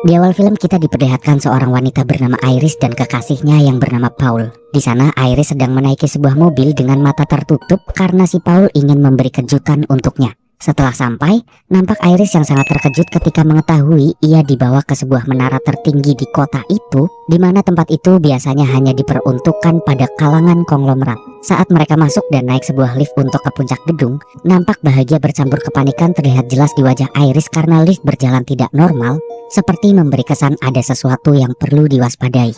Di awal film kita diperlihatkan seorang wanita bernama Iris dan kekasihnya yang bernama Paul. Di sana Iris sedang menaiki sebuah mobil dengan mata tertutup karena si Paul ingin memberi kejutan untuknya. Setelah sampai, nampak Iris yang sangat terkejut ketika mengetahui ia dibawa ke sebuah menara tertinggi di kota itu, di mana tempat itu biasanya hanya diperuntukkan pada kalangan konglomerat. Saat mereka masuk dan naik sebuah lift untuk ke puncak gedung, nampak bahagia bercampur kepanikan terlihat jelas di wajah Iris karena lift berjalan tidak normal, seperti memberi kesan ada sesuatu yang perlu diwaspadai.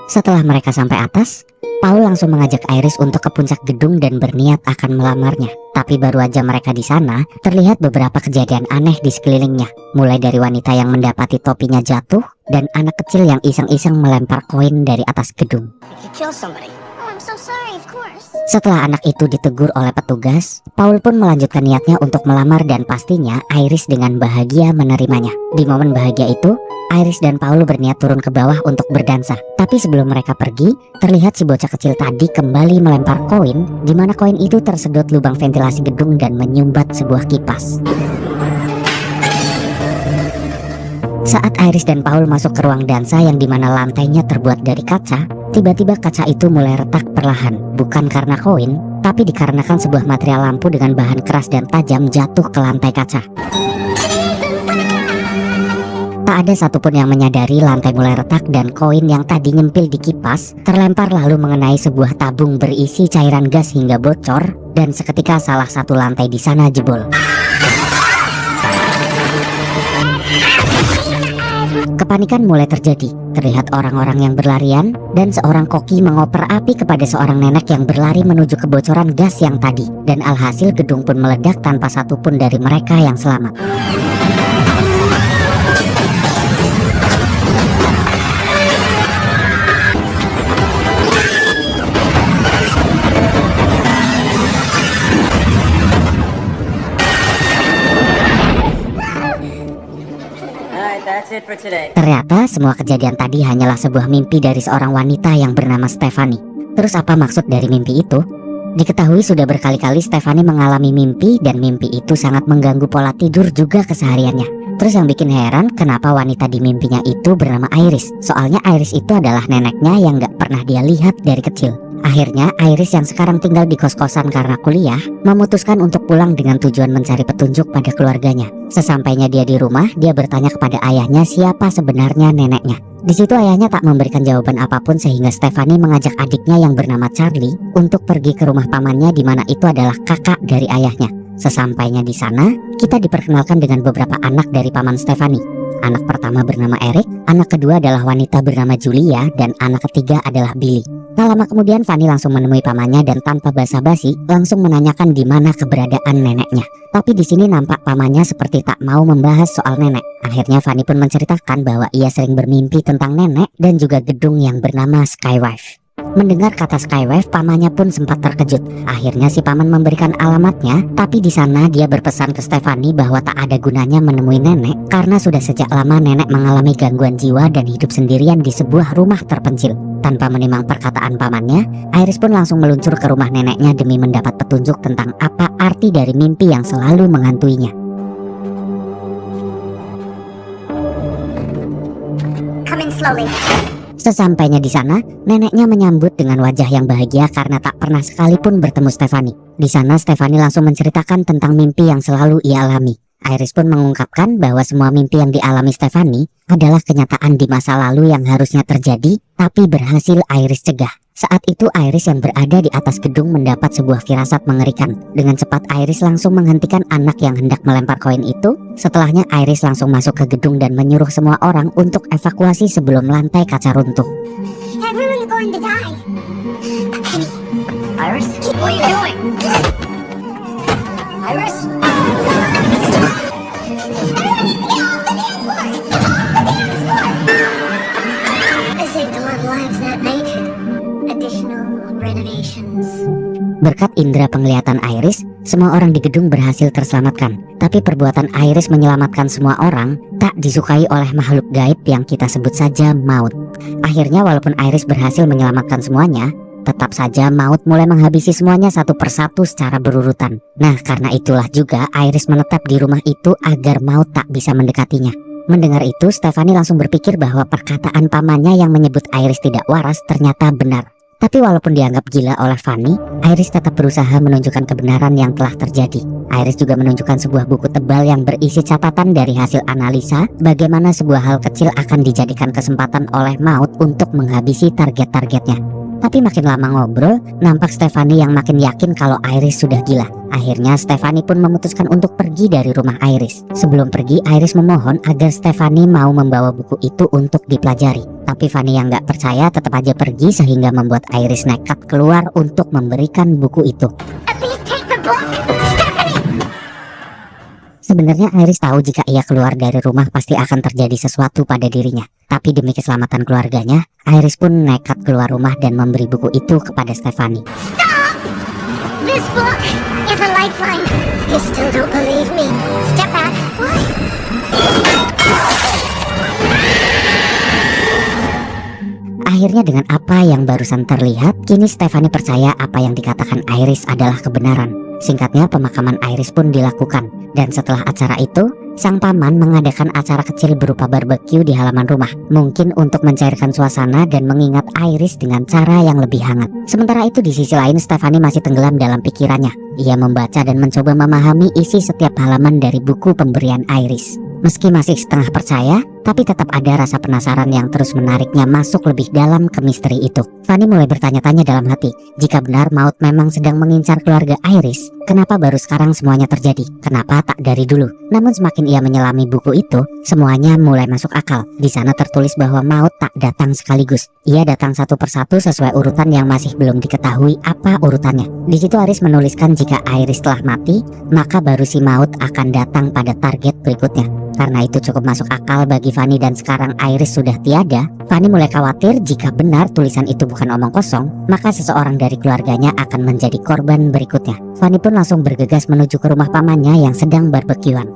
Setelah mereka sampai atas, Paul langsung mengajak Iris untuk ke puncak gedung dan berniat akan melamarnya. Tapi baru aja mereka di sana, terlihat beberapa kejadian aneh di sekelilingnya. Mulai dari wanita yang mendapati topinya jatuh, dan anak kecil yang iseng-iseng melempar koin dari atas gedung. Setelah anak itu ditegur oleh petugas, Paul pun melanjutkan niatnya untuk melamar dan pastinya Iris dengan bahagia menerimanya. Di momen bahagia itu, Iris dan Paul berniat turun ke bawah untuk berdansa. Tapi sebelum mereka pergi, terlihat si bocah kecil tadi kembali melempar koin, di mana koin itu tersedot lubang ventilasi gedung dan menyumbat sebuah kipas. Saat Iris dan Paul masuk ke ruang dansa yang dimana lantainya terbuat dari kaca, tiba-tiba kaca itu mulai retak perlahan, bukan karena koin, tapi dikarenakan sebuah material lampu dengan bahan keras dan tajam jatuh ke lantai kaca. Tak ada satupun yang menyadari lantai mulai retak dan koin yang tadi nyempil di kipas terlempar lalu mengenai sebuah tabung berisi cairan gas hingga bocor, dan seketika salah satu lantai di sana jebol. Kepanikan mulai terjadi. Terlihat orang-orang yang berlarian dan seorang koki mengoper api kepada seorang nenek yang berlari menuju kebocoran gas yang tadi. Dan alhasil gedung pun meledak tanpa satupun dari mereka yang selamat. Ternyata semua kejadian tadi hanyalah sebuah mimpi dari seorang wanita yang bernama Stephanie. Terus apa maksud dari mimpi itu? Diketahui sudah berkali-kali Stephanie mengalami mimpi dan mimpi itu sangat mengganggu pola tidur juga kesehariannya. Terus yang bikin heran kenapa wanita di mimpinya itu bernama Iris. Soalnya Iris itu adalah neneknya yang gak pernah dia lihat dari kecil. Akhirnya Iris yang sekarang tinggal di kos-kosan karena kuliah memutuskan untuk pulang dengan tujuan mencari petunjuk pada keluarganya. Sesampainya dia di rumah, dia bertanya kepada ayahnya siapa sebenarnya neneknya. Di situ ayahnya tak memberikan jawaban apapun sehingga Stephanie mengajak adiknya yang bernama Charlie untuk pergi ke rumah pamannya di mana itu adalah kakak dari ayahnya. Sesampainya di sana, kita diperkenalkan dengan beberapa anak dari paman Stephanie. Anak pertama bernama Eric, anak kedua adalah wanita bernama Julia, dan anak ketiga adalah Billy. Tak lama kemudian Fanny langsung menemui pamannya dan tanpa basa-basi langsung menanyakan di mana keberadaan neneknya. Tapi di sini nampak pamannya seperti tak mau membahas soal nenek. Akhirnya Fanny pun menceritakan bahwa ia sering bermimpi tentang nenek dan juga gedung yang bernama Skywave. Mendengar kata Skywave, pamannya pun sempat terkejut. Akhirnya si paman memberikan alamatnya, tapi di sana dia berpesan ke Stephanie bahwa tak ada gunanya menemui nenek karena sudah sejak lama nenek mengalami gangguan jiwa dan hidup sendirian di sebuah rumah terpencil. Tanpa menimang perkataan pamannya, Iris pun langsung meluncur ke rumah neneknya demi mendapat petunjuk tentang apa arti dari mimpi yang selalu menghantuinya. Coming slowly. Sesampainya di sana, neneknya menyambut dengan wajah yang bahagia karena tak pernah sekalipun bertemu Stephanie. Di sana Stephanie langsung menceritakan tentang mimpi yang selalu ia alami. Iris pun mengungkapkan bahwa semua mimpi yang dialami Stephanie adalah kenyataan di masa lalu yang harusnya terjadi, tapi berhasil Iris cegah. Saat itu Iris yang berada di atas gedung mendapat sebuah firasat mengerikan. Dengan cepat Iris langsung menghentikan anak yang hendak melempar koin itu. Setelahnya Iris langsung masuk ke gedung dan menyuruh semua orang untuk evakuasi sebelum lantai kaca runtuh. Everyone's going to die. Iris, what are you doing? Iris? I saved a lot of lives that night. Additional renovations Berkat indera penglihatan Iris, semua orang di gedung berhasil terselamatkan. Tapi perbuatan Iris menyelamatkan semua orang tak disukai oleh makhluk gaib yang kita sebut saja maut. Akhirnya walaupun Iris berhasil menyelamatkan semuanya, tetap saja maut mulai menghabisi semuanya satu persatu secara berurutan. Nah, karena itulah juga Iris menetap di rumah itu agar maut tak bisa mendekatinya. Mendengar itu, Stephanie langsung berpikir bahwa perkataan pamannya yang menyebut Iris tidak waras ternyata benar. Tapi walaupun dianggap gila oleh Fanny, Iris tetap berusaha menunjukkan kebenaran yang telah terjadi. Iris juga menunjukkan sebuah buku tebal yang berisi catatan dari hasil analisa bagaimana sebuah hal kecil akan dijadikan kesempatan oleh maut untuk menghabisi target-targetnya. Tapi makin lama ngobrol, nampak Stephanie yang makin yakin kalau Iris sudah gila. Akhirnya Stephanie pun memutuskan untuk pergi dari rumah Iris. Sebelum pergi, Iris memohon agar Stephanie mau membawa buku itu untuk dipelajari. Tapi Fanny yang gak percaya tetap aja pergi sehingga membuat Iris nekat keluar untuk memberikan buku itu. Sebenarnya Iris tahu jika ia keluar dari rumah pasti akan terjadi sesuatu pada dirinya. Tapi demi keselamatan keluarganya, Iris pun nekat keluar rumah dan memberi buku itu kepada Stephanie. Stop! This book is a lifeline. You still don't believe me. Step back. Why? Akhirnya dengan apa yang barusan terlihat, kini Stephanie percaya apa yang dikatakan Iris adalah kebenaran. Singkatnya, pemakaman Iris pun dilakukan. Dan setelah acara itu, sang paman mengadakan acara kecil berupa barbeque di halaman rumah. Mungkin untuk mencairkan suasana dan mengingat Iris dengan cara yang lebih hangat. Sementara itu di sisi lain, Stephanie masih tenggelam dalam pikirannya. Ia membaca dan mencoba memahami isi setiap halaman dari buku pemberian Iris. Meski masih setengah percaya, tapi tetap ada rasa penasaran yang terus menariknya masuk lebih dalam ke misteri itu. Fanny mulai bertanya-tanya dalam hati, jika benar maut memang sedang mengincar keluarga Iris, kenapa baru sekarang semuanya terjadi? Kenapa tak dari dulu? Namun semakin ia menyelami buku itu, semuanya mulai masuk akal. Di sana tertulis bahwa maut tak datang sekaligus. Ia datang satu persatu sesuai urutan yang masih belum diketahui apa urutannya. Di situ Iris menuliskan jika Iris telah mati, maka baru si maut akan datang pada target berikutnya. Karena itu cukup masuk akal bagi Fanny dan sekarang Iris sudah tiada, Fanny mulai khawatir jika benar tulisan itu bukan omong kosong, maka seseorang dari keluarganya akan menjadi korban berikutnya. Fanny pun langsung bergegas menuju ke rumah pamannya yang sedang barbekyuan.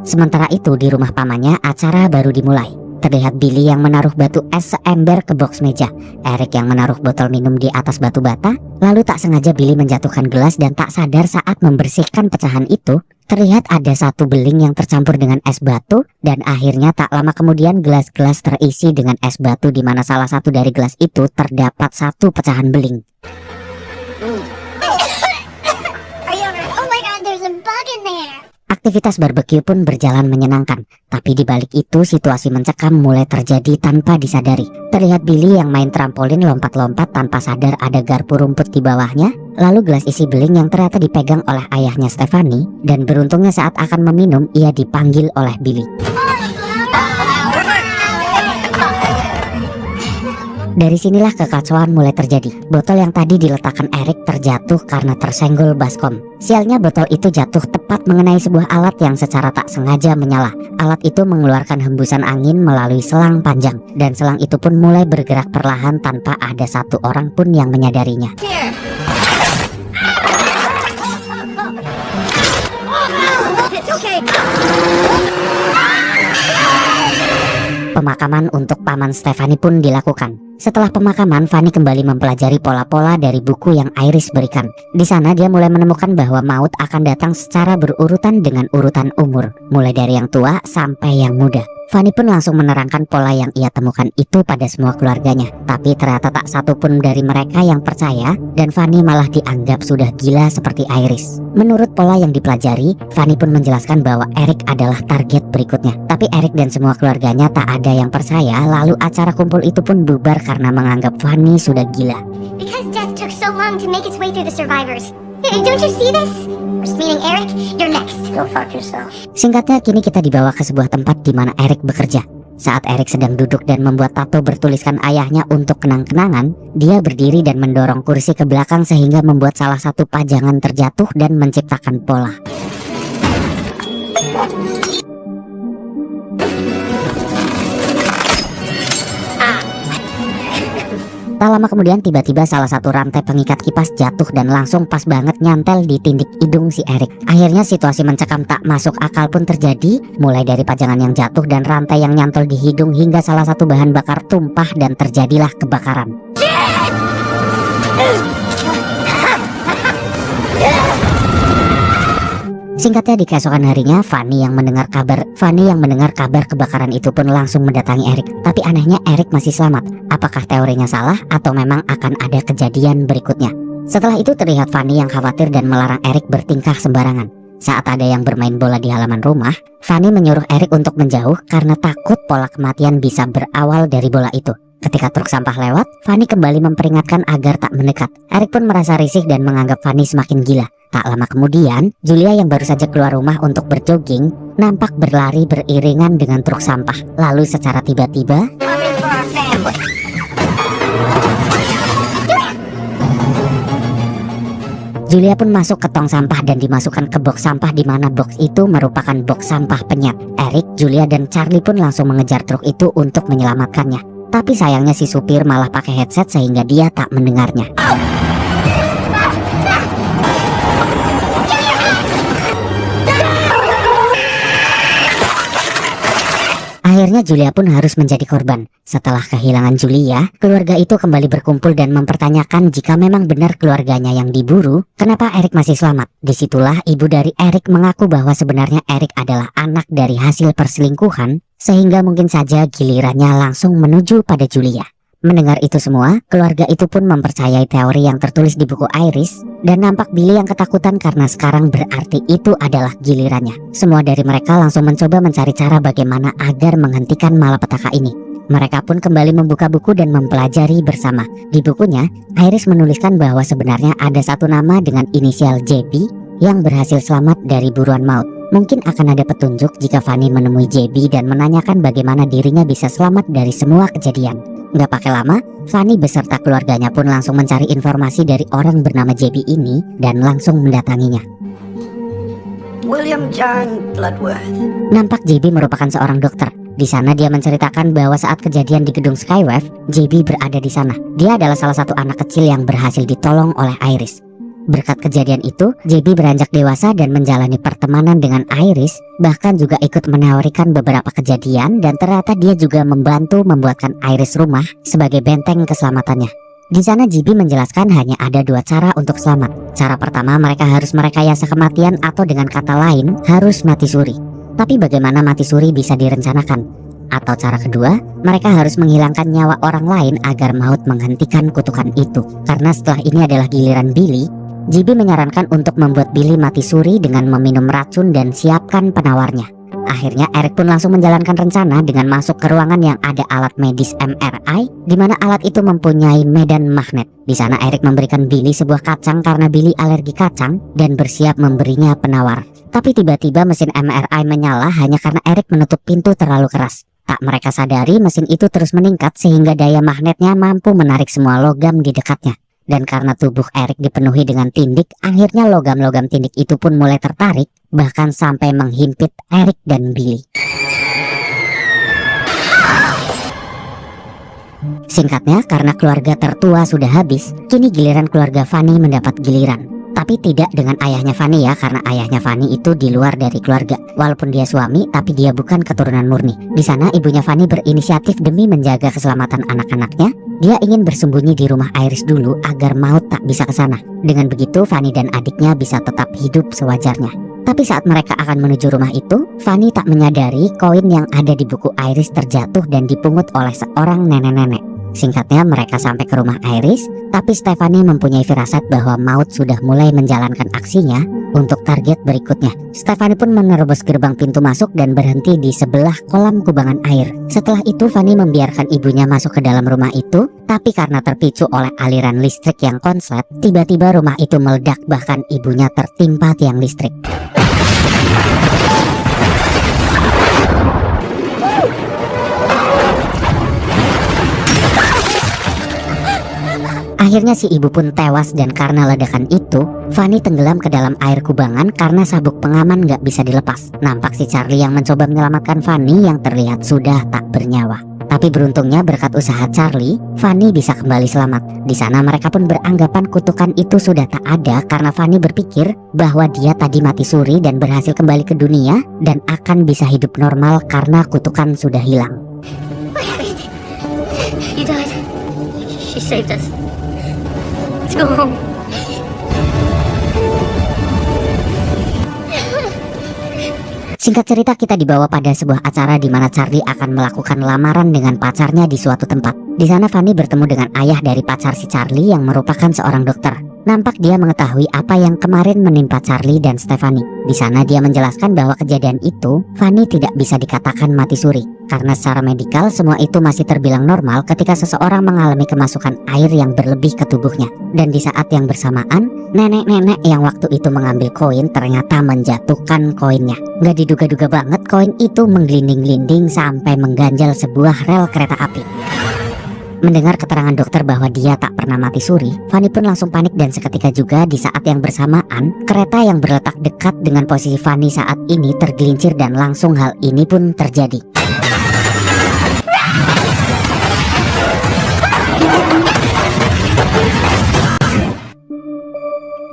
Sementara itu di rumah pamannya acara baru dimulai. Terlihat Billy yang menaruh batu es seember ke box meja, Eric yang menaruh botol minum di atas batu bata, lalu tak sengaja Billy menjatuhkan gelas dan tak sadar saat membersihkan pecahan itu, terlihat ada satu beling yang tercampur dengan es batu dan akhirnya tak lama kemudian gelas-gelas terisi dengan es batu di mana salah satu dari gelas itu terdapat satu pecahan beling. Oh my god, there's a bug in there. Aktivitas barbeque pun berjalan menyenangkan, tapi di balik itu situasi mencekam mulai terjadi tanpa disadari. Terlihat Billy yang main trampolin lompat-lompat tanpa sadar ada garpu rumput di bawahnya, lalu gelas isi beling yang ternyata dipegang oleh ayahnya Stephanie, dan beruntungnya saat akan meminum ia dipanggil oleh Billy. Dari sinilah kekacauan mulai terjadi. Botol yang tadi diletakkan Eric terjatuh karena tersenggol baskom. Sialnya botol itu jatuh tepat mengenai sebuah alat yang secara tak sengaja menyala. Alat itu mengeluarkan hembusan angin melalui selang panjang, dan selang itu pun mulai bergerak perlahan tanpa ada satu orang pun yang menyadarinya. Pemakaman untuk paman Stephanie pun dilakukan. Setelah pemakaman, Fanny kembali mempelajari pola-pola dari buku yang Iris berikan. Di sana dia mulai menemukan bahwa maut akan datang secara berurutan dengan urutan umur, mulai dari yang tua sampai yang muda. Fanny pun langsung menerangkan pola yang ia temukan itu pada semua keluarganya. Tapi ternyata tak satu pun dari mereka yang percaya, dan Fanny malah dianggap sudah gila seperti Iris. Menurut pola yang dipelajari, Fanny pun menjelaskan bahwa Eric adalah target berikutnya. Tapi Eric dan semua keluarganya tak ada yang percaya, lalu acara kumpul itu pun bubar karena menganggap Fanny sudah gila. Because death took so long to make its way through the survivors. Don't you see this? Meaning Eric, you're next. Go fuck yourself. Singkatnya, kini kita dibawa ke sebuah tempat di mana Eric bekerja. Saat Eric sedang duduk dan membuat tato bertuliskan ayahnya untuk kenang-kenangan, dia berdiri dan mendorong kursi ke belakang sehingga membuat salah satu pajangan terjatuh dan menciptakan pola. Tak lama kemudian tiba-tiba salah satu rantai pengikat kipas jatuh dan langsung pas banget nyantel di tindik hidung si Eric. Akhirnya situasi mencekam tak masuk akal pun terjadi, mulai dari pajangan yang jatuh dan rantai yang nyantol di hidung hingga salah satu bahan bakar tumpah dan terjadilah kebakaran. Singkatnya di keesokan harinya, Fanny yang mendengar kabar kebakaran itu pun langsung mendatangi Eric. Tapi anehnya Eric masih selamat. Apakah teorinya salah atau memang akan ada kejadian berikutnya? Setelah itu terlihat Fanny yang khawatir dan melarang Eric bertingkah sembarangan. Saat ada yang bermain bola di halaman rumah, Fanny menyuruh Eric untuk menjauh karena takut pola kematian bisa berawal dari bola itu. Ketika truk sampah lewat, Fanny kembali memperingatkan agar tak mendekat. Eric pun merasa risih dan menganggap Fanny semakin gila. Tak lama kemudian, Julia yang baru saja keluar rumah untuk berjogging nampak berlari beriringan dengan truk sampah. Lalu secara tiba-tiba, Julia pun masuk ke tong sampah dan dimasukkan ke box sampah di mana box itu merupakan box sampah penyet. Eric, Julia, dan Charlie pun langsung mengejar truk itu untuk menyelamatkannya. Tapi sayangnya si supir malah pakai headset sehingga dia tak mendengarnya. Akhirnya Julia pun harus menjadi korban. Setelah kehilangan Julia, keluarga itu kembali berkumpul dan mempertanyakan jika memang benar keluarganya yang diburu, kenapa Eric masih selamat. Disitulah ibu dari Eric mengaku bahwa sebenarnya Eric adalah anak dari hasil perselingkuhan, sehingga mungkin saja gilirannya langsung menuju pada Julia. Mendengar itu semua, keluarga itu pun mempercayai teori yang tertulis di buku Iris, dan nampak Billy yang ketakutan karena sekarang berarti itu adalah gilirannya. Semua dari mereka langsung mencoba mencari cara bagaimana agar menghentikan malapetaka ini. Mereka pun kembali membuka buku dan mempelajari bersama. Di bukunya, Iris menuliskan bahwa sebenarnya ada satu nama dengan inisial JB yang berhasil selamat dari buruan maut. Mungkin akan ada petunjuk jika Fanny menemui JB dan menanyakan bagaimana dirinya bisa selamat dari semua kejadian. Nggak pakai lama, Fanny beserta keluarganya pun langsung mencari informasi dari orang bernama JB ini dan langsung mendatanginya. William John Bloodworth. Nampak JB merupakan seorang dokter. Di sana dia menceritakan bahwa saat kejadian di gedung Skywave, JB berada di sana. Dia adalah salah satu anak kecil yang berhasil ditolong oleh Iris. Berkat kejadian itu, JB beranjak dewasa dan menjalani pertemanan dengan Iris, bahkan juga ikut meneorikan beberapa kejadian dan ternyata dia juga membantu membuatkan Iris rumah sebagai benteng keselamatannya. Di sana JB menjelaskan hanya ada dua cara untuk selamat. Cara pertama, mereka harus merekayasa kematian atau dengan kata lain harus mati suri. Tapi bagaimana mati suri bisa direncanakan? Atau cara kedua, mereka harus menghilangkan nyawa orang lain agar maut menghentikan kutukan itu. Karena setelah ini adalah giliran Billy, JB menyarankan untuk membuat Billy mati suri dengan meminum racun dan siapkan penawarnya. Akhirnya Eric pun langsung menjalankan rencana dengan masuk ke ruangan yang ada alat medis MRI, di mana alat itu mempunyai medan magnet. Di sana Eric memberikan Billy sebuah kacang karena Billy alergi kacang dan bersiap memberinya penawar. Tapi tiba-tiba mesin MRI menyala hanya karena Eric menutup pintu terlalu keras. Tak mereka sadari mesin itu terus meningkat sehingga daya magnetnya mampu menarik semua logam di dekatnya. Dan karena tubuh Eric dipenuhi dengan tindik, akhirnya logam-logam tindik itu pun mulai tertarik, bahkan sampai menghimpit Eric dan Billy. Singkatnya, karena keluarga tertua sudah habis, kini giliran keluarga Fanny mendapat giliran. Tapi tidak dengan ayahnya Fanny ya, karena ayahnya Fanny itu di luar dari keluarga. Walaupun dia suami, tapi dia bukan keturunan murni. Di sana ibunya Fanny berinisiatif demi menjaga keselamatan anak-anaknya. Dia ingin bersembunyi di rumah Iris dulu agar maut tak bisa ke sana. Dengan begitu Fanny dan adiknya bisa tetap hidup sewajarnya. Tapi saat mereka akan menuju rumah itu, Fanny tak menyadari koin yang ada di buku Iris terjatuh dan dipungut oleh seorang nenek-nenek. Singkatnya mereka sampai ke rumah Iris, tapi Stephanie mempunyai firasat bahwa maut sudah mulai menjalankan aksinya untuk target berikutnya. Stephanie pun menerobos gerbang pintu masuk dan berhenti di sebelah kolam kubangan air. Setelah itu Fanny membiarkan ibunya masuk ke dalam rumah itu, tapi karena terpicu oleh aliran listrik yang konslet, tiba-tiba rumah itu meledak bahkan ibunya tertimpa tiang listrik. Akhirnya si ibu pun tewas dan karena ledakan itu, Fanny tenggelam ke dalam air kubangan karena sabuk pengaman gak bisa dilepas. Nampak si Charlie yang mencoba menyelamatkan Fanny yang terlihat sudah tak bernyawa. Tapi beruntungnya berkat usaha Charlie, Fanny bisa kembali selamat. Di sana mereka pun beranggapan kutukan itu sudah tak ada karena Fanny berpikir bahwa dia tadi mati suri dan berhasil kembali ke dunia dan akan bisa hidup normal karena kutukan sudah hilang. What happened? You died. She saved us. Let's go home. Singkat cerita, kita dibawa pada sebuah acara di mana Charlie akan melakukan lamaran dengan pacarnya di suatu tempat. Di sana Fanny bertemu dengan ayah dari pacar si Charlie yang merupakan seorang dokter. Nampak dia mengetahui apa yang kemarin menimpa Charlie dan Stephanie. Di sana dia menjelaskan bahwa kejadian itu Fanny tidak bisa dikatakan mati suri karena secara medikal semua itu masih terbilang normal ketika seseorang mengalami kemasukan air yang berlebih ke tubuhnya. Dan di saat yang bersamaan, nenek-nenek yang waktu itu mengambil koin ternyata menjatuhkan koinnya. Gak diduga-duga banget koin itu menggelinding-gelinding sampai mengganjal sebuah rel kereta api. Mendengar keterangan dokter bahwa dia tak pernah mati suri, Fanny pun langsung panik dan seketika juga di saat yang bersamaan, kereta yang berletak dekat dengan posisi Fanny saat ini tergelincir dan langsung hal ini pun terjadi.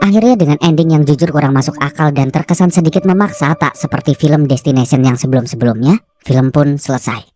Akhirnya dengan ending yang jujur kurang masuk akal dan terkesan sedikit memaksa tak seperti film Destination yang sebelum-sebelumnya, film pun selesai.